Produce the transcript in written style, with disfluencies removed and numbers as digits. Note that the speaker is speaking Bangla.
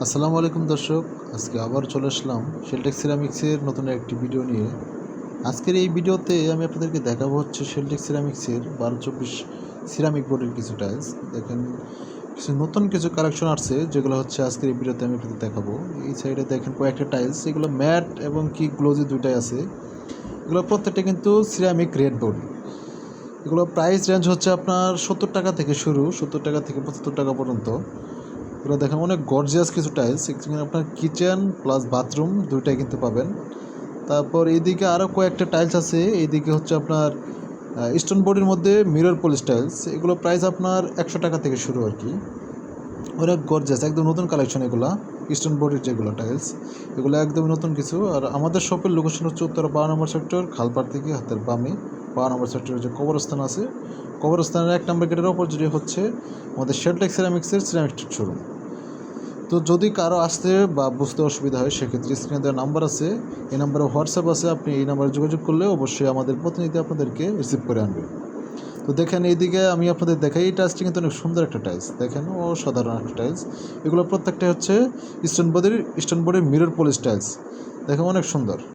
আসসালামু আলাইকুম দর্শক, আজকে আবার চলে আসলাম শেলটেক্স সিরামিক্সের নতুন একটি ভিডিও নিয়ে। আজকের এই ভিডিওতে আমি আপনাদেরকে দেখাবো হচ্ছে শেলটেক্স সিরামিক্সের 12-24 সিরামিক বোর্ডের কিছু টাইলস। দেখেন, কিছু কালেকশন আসছে যেগুলো হচ্ছে আজকের এই ভিডিওতে আমি আপনাদের দেখাবো। এই সাইডে দেখেন কয়েকটা টাইলস, এগুলো ম্যাট এবং কি গ্লোজি দুইটাই আছে। এগুলো প্রত্যেকটা কিন্তু সিরামিক রেড বোর্ড। এগুলো প্রাইস রেঞ্জ হচ্ছে আপনার 70 টাকা থেকে শুরু, 70 টাকা থেকে 75 টাকা পর্যন্ত। এগুলো দেখেন অনেক গর্জিয়াস কিছু টাইলস, এখানে আপনার কিচেন প্লাস বাথরুম দুইটাই কিন্তু পাবেন। তারপর এইদিকে আরও কয়েকটা টাইলস আছে, এইদিকে হচ্ছে আপনার স্টোন বডির মধ্যে মিরর পলিশ টাইলস। এগুলো প্রাইস আপনার 100 টাকা থেকে শুরু আর কি। অনেক গর্জিয়াস, একদম নতুন কালেকশন এগুলো। স্টোন বডির যেগুলো টাইলস, এগুলো একদম নতুন কিছু। আর আমাদের শপের লোকেশন হচ্ছে উত্তরা 12 নম্বর সেক্টর, খালপাড় থেকে হাতের বামে 12 নম্বর সেক্টরের যে কবরস্থান আছে, কবরস্থানের 1 নম্বর গেটের অপোজিটে হচ্ছে আমাদের শেলটেক্স সিরামিক্সের সিরামিক শোরুম। তো যদি কারো আসতে বা বুঝতে অসুবিধা হয়, সেক্ষেত্রে স্ক্রিনে দেওয়া নাম্বার আছে, এই নাম্বারে হোয়াটসঅ্যাপ আছে, আপনি এই নাম্বারে যোগাযোগ করলে অবশ্যই আমাদের প্রতিনিধি আপনাদেরকে রিসিভ করে আনবে। তো দেখেন এইদিকে আমি আপনাদের দেখাই, এই টাইলসটি কিন্তু অনেক সুন্দর একটা টাইলস, দেখেন অসাধারণ একটা টাইলস। এগুলো প্রত্যেকটা হচ্ছে স্টোন বডির মিরর পলিশ টাইলস, দেখেন অনেক সুন্দর।